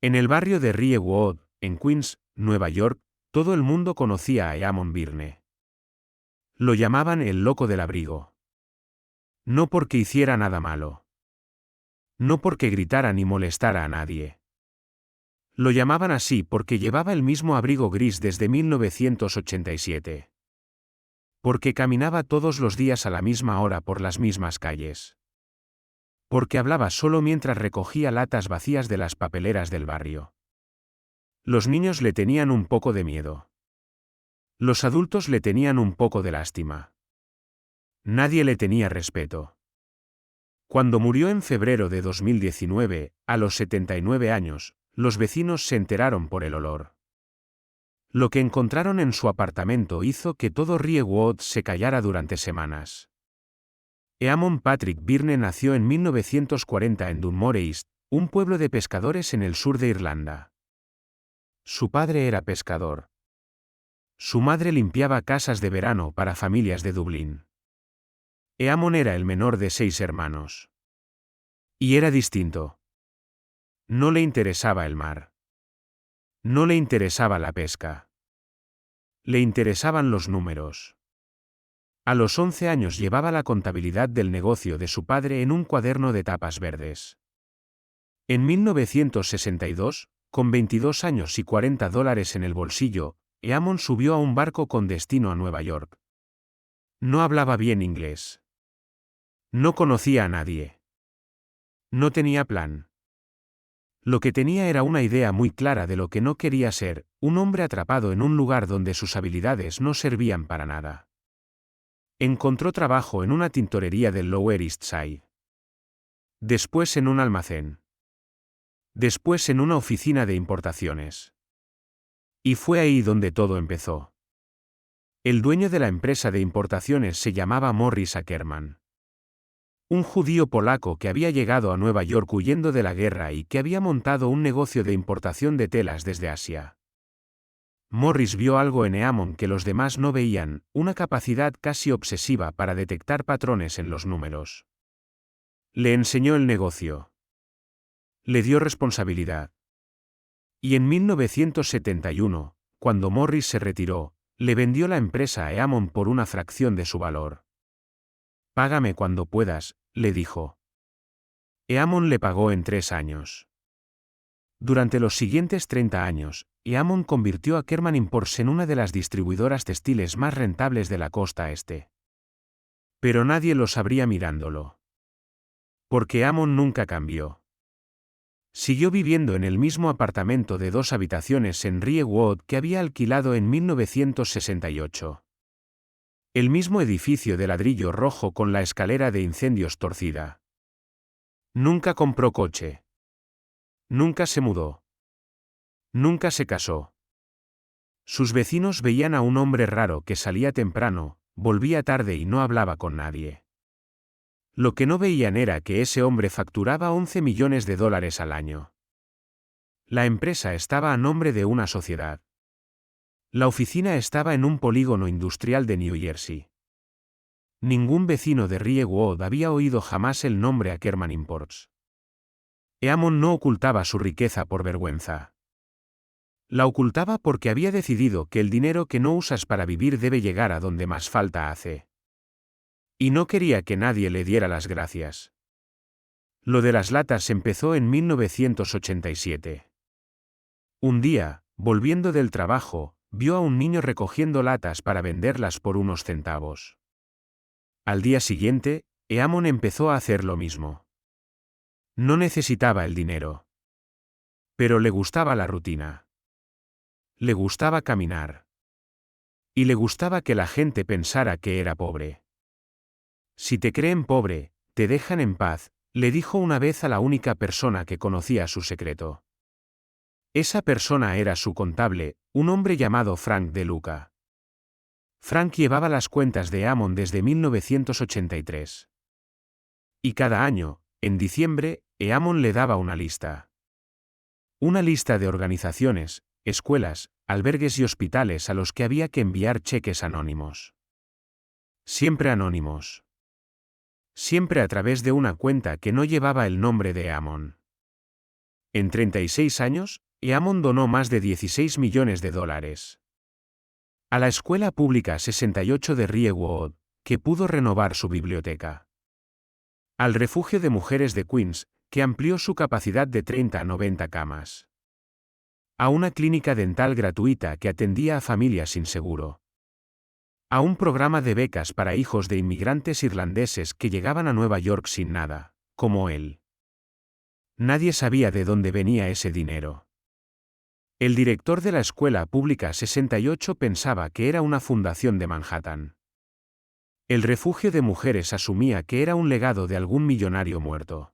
En el barrio de Riewood, en Queens, Nueva York, todo el mundo conocía a Eamon Byrne. Lo llamaban el loco del abrigo. No porque hiciera nada malo. No porque gritara ni molestara a nadie. Lo llamaban así porque llevaba el mismo abrigo gris desde 1987. Porque caminaba todos los días a la misma hora por las mismas calles. Porque hablaba solo mientras recogía latas vacías de las papeleras del barrio. Los niños le tenían un poco de miedo. Los adultos le tenían un poco de lástima. Nadie le tenía respeto. Cuando murió en febrero de 2019, a los 79 años, los vecinos se enteraron por el olor. Lo que encontraron en su apartamento hizo que todo Riewood se callara durante semanas. Eamon Patrick Byrne nació en 1940 en Dunmore East, un pueblo de pescadores en el sur de Irlanda. Su padre era pescador. Su madre limpiaba casas de verano para familias de Dublín. Eamon era el menor de 6 hermanos. Y era distinto. No le interesaba el mar. No le interesaba la pesca. Le interesaban los números. A los 11 años llevaba la contabilidad del negocio de su padre en un cuaderno de tapas verdes. En 1962, con 22 años y $40 en el bolsillo, Eamon subió a un barco con destino a Nueva York. No hablaba bien inglés. No conocía a nadie. No tenía plan. Lo que tenía era una idea muy clara de lo que no quería ser, un hombre atrapado en un lugar donde sus habilidades no servían para nada. Encontró trabajo en una tintorería del Lower East Side. Después en un almacén. Después en una oficina de importaciones. Y fue ahí donde todo empezó. El dueño de la empresa de importaciones se llamaba Morris Ackerman. Un judío polaco que había llegado a Nueva York huyendo de la guerra y que había montado un negocio de importación de telas desde Asia. Morris vio algo en Eamon que los demás no veían, una capacidad casi obsesiva para detectar patrones en los números. Le enseñó el negocio. Le dio responsabilidad. Y en 1971, cuando Morris se retiró, le vendió la empresa a Eamon por una fracción de su valor. «Págame cuando puedas», le dijo. Eamon le pagó en 3 años. Durante los siguientes 30 años, Eamon convirtió a Ackerman Imports en una de las distribuidoras textiles más rentables de la costa este. Pero nadie lo sabría mirándolo. Porque Eamon nunca cambió. Siguió viviendo en el mismo apartamento de 2 habitaciones en Riewood que había alquilado en 1968. El mismo edificio de ladrillo rojo con la escalera de incendios torcida. Nunca compró coche. Nunca se mudó. Nunca se casó. Sus vecinos veían a un hombre raro que salía temprano, volvía tarde y no hablaba con nadie. Lo que no veían era que ese hombre facturaba $11 millones al año. La empresa estaba a nombre de una sociedad. La oficina estaba en un polígono industrial de New Jersey. Ningún vecino de Riewood había oído jamás el nombre Ackerman Imports. Eamon no ocultaba su riqueza por vergüenza. La ocultaba porque había decidido que el dinero que no usas para vivir debe llegar a donde más falta hace. Y no quería que nadie le diera las gracias. Lo de las latas empezó en 1987. Un día, volviendo del trabajo, vio a un niño recogiendo latas para venderlas por unos centavos. Al día siguiente, Eamon empezó a hacer lo mismo. No necesitaba el dinero. Pero le gustaba la rutina. Le gustaba caminar. Y le gustaba que la gente pensara que era pobre. Si te creen pobre, te dejan en paz, le dijo una vez a la única persona que conocía su secreto. Esa persona era su contable, un hombre llamado Frank De Luca. Frank llevaba las cuentas de Eamon desde 1983. Y cada año, en diciembre, Eamon le daba una lista. Una lista de organizaciones, escuelas, albergues y hospitales a los que había que enviar cheques anónimos. Siempre anónimos. Siempre a través de una cuenta que no llevaba el nombre de Eamon. En 36 años, Eamon donó más de 16 millones de dólares a la Escuela Pública 68 de Riewood, que pudo renovar su biblioteca. Al Refugio de Mujeres de Queens, que amplió su capacidad de 30 a 90 camas. A una clínica dental gratuita que atendía a familias sin seguro. A un programa de becas para hijos de inmigrantes irlandeses que llegaban a Nueva York sin nada, como él. Nadie sabía de dónde venía ese dinero. El director de la Escuela Pública 68 pensaba que era una fundación de Manhattan. El Refugio de Mujeres asumía que era un legado de algún millonario muerto.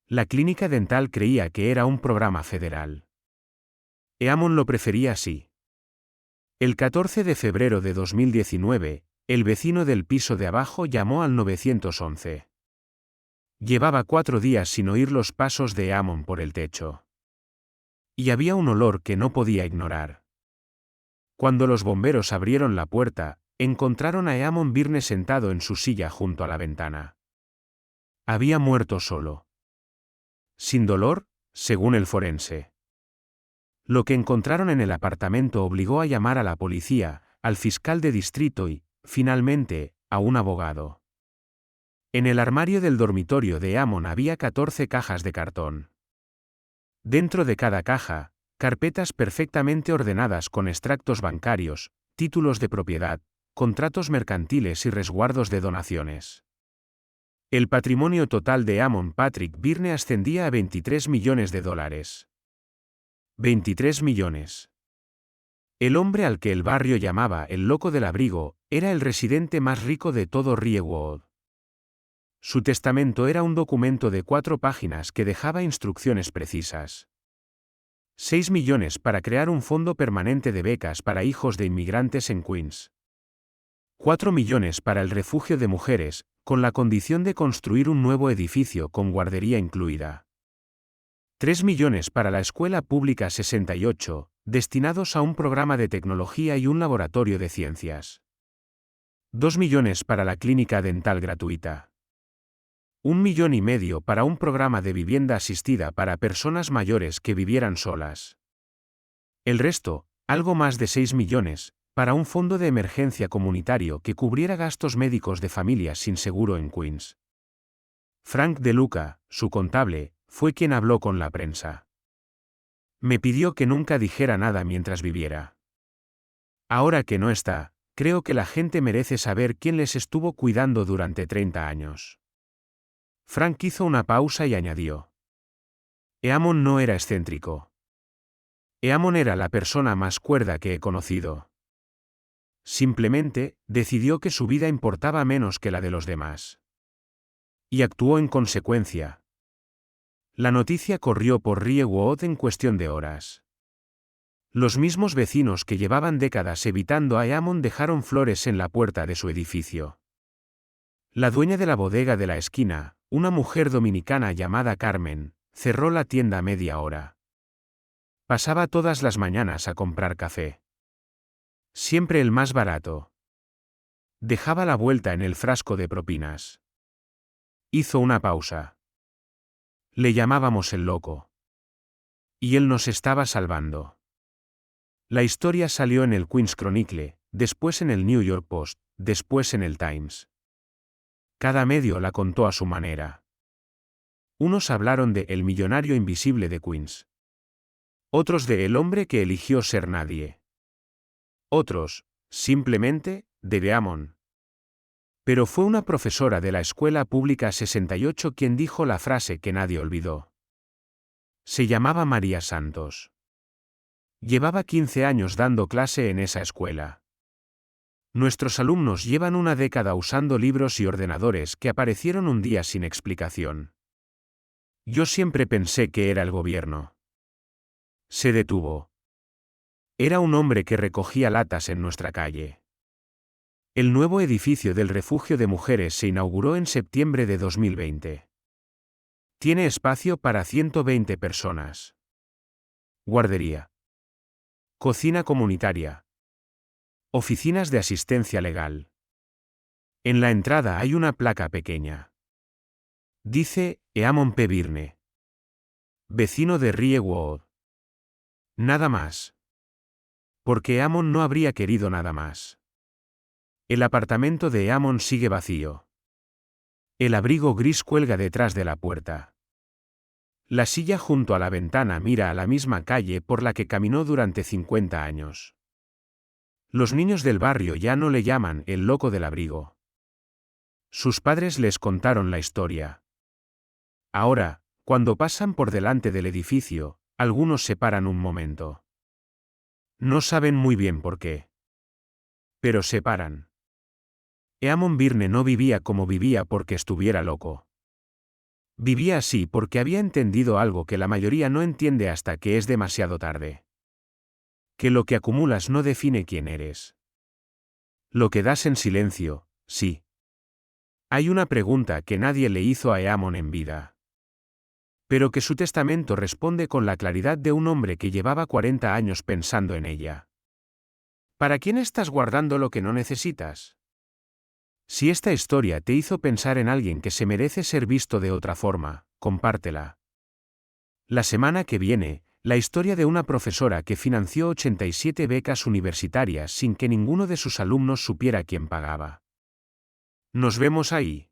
La clínica dental creía que era un programa federal. Eamon lo prefería así. El 14 de febrero de 2019, el vecino del piso de abajo llamó al 911. Llevaba 4 días sin oír los pasos de Eamon por el techo. Y había un olor que no podía ignorar. Cuando los bomberos abrieron la puerta, encontraron a Eamon Birne sentado en su silla junto a la ventana. Había muerto solo. Sin dolor, según el forense. Lo que encontraron en el apartamento obligó a llamar a la policía, al fiscal de distrito y, finalmente, a un abogado. En el armario del dormitorio de Eamon había 14 cajas de cartón. Dentro de cada caja, carpetas perfectamente ordenadas con extractos bancarios, títulos de propiedad, contratos mercantiles y resguardos de donaciones. El patrimonio total de Eamon Patrick Birne ascendía a 23 millones de dólares. 23 millones. El hombre al que el barrio llamaba el loco del abrigo, era el residente más rico de todo Riewood. Su testamento era un documento de 4 páginas que dejaba instrucciones precisas. 6 millones para crear un fondo permanente de becas para hijos de inmigrantes en Queens. 4 millones para el refugio de mujeres, con la condición de construir un nuevo edificio con guardería incluida. 3 millones para la Escuela Pública 68, destinados a un programa de tecnología y un laboratorio de ciencias. 2 millones para la clínica dental gratuita. 1,5 millones para un programa de vivienda asistida para personas mayores que vivieran solas. El resto, algo más de 6 millones, para un fondo de emergencia comunitario que cubriera gastos médicos de familias sin seguro en Queens. Frank De Luca, su contable, fue quien habló con la prensa. Me pidió que nunca dijera nada mientras viviera. Ahora que no está, creo que la gente merece saber quién les estuvo cuidando durante 30 años. Frank hizo una pausa y añadió. Eamon no era excéntrico. Eamon era la persona más cuerda que he conocido. Simplemente, decidió que su vida importaba menos que la de los demás. Y actuó en consecuencia. La noticia corrió por Riewood en cuestión de horas. Los mismos vecinos que llevaban décadas evitando a Eamon dejaron flores en la puerta de su edificio. La dueña de la bodega de la esquina, una mujer dominicana llamada Carmen, cerró la tienda a media hora. Pasaba todas las mañanas a comprar café. Siempre el más barato. Dejaba la vuelta en el frasco de propinas. Hizo una pausa. Le llamábamos el loco. Y él nos estaba salvando. La historia salió en el Queens Chronicle, después en el New York Post, después en el Times. Cada medio la contó a su manera. Unos hablaron de El millonario invisible de Queens. Otros de El hombre que eligió ser nadie. Otros, simplemente, de Eamon. Pero fue una profesora de la Escuela Pública 68 quien dijo la frase que nadie olvidó. Se llamaba María Santos. Llevaba 15 años dando clase en esa escuela. Nuestros alumnos llevan una década usando libros y ordenadores que aparecieron un día sin explicación. Yo siempre pensé que era el gobierno. Se detuvo. Era un hombre que recogía latas en nuestra calle. El nuevo edificio del Refugio de Mujeres se inauguró en septiembre de 2020. Tiene espacio para 120 personas. Guardería. Cocina comunitaria. Oficinas de asistencia legal. En la entrada hay una placa pequeña. Dice, Eamon P. Birne. vecino de Riewood. Nada más. Porque Eamon no habría querido nada más. El apartamento de Eamon sigue vacío. El abrigo gris cuelga detrás de la puerta. La silla junto a la ventana mira a la misma calle por la que caminó durante 50 años. Los niños del barrio ya no le llaman el loco del abrigo. Sus padres les contaron la historia. Ahora, cuando pasan por delante del edificio, algunos se paran un momento. No saben muy bien por qué. Pero se paran. Eamon Birne no vivía como vivía porque estuviera loco. Vivía así porque había entendido algo que la mayoría no entiende hasta que es demasiado tarde. Que lo que acumulas no define quién eres. Lo que das en silencio, sí. Hay una pregunta que nadie le hizo a Eamon en vida. Pero que su testamento responde con la claridad de un hombre que llevaba 40 años pensando en ella. ¿Para quién estás guardando lo que no necesitas? Si esta historia te hizo pensar en alguien que se merece ser visto de otra forma, compártela. La semana que viene, la historia de una profesora que financió 87 becas universitarias sin que ninguno de sus alumnos supiera quién pagaba. Nos vemos ahí.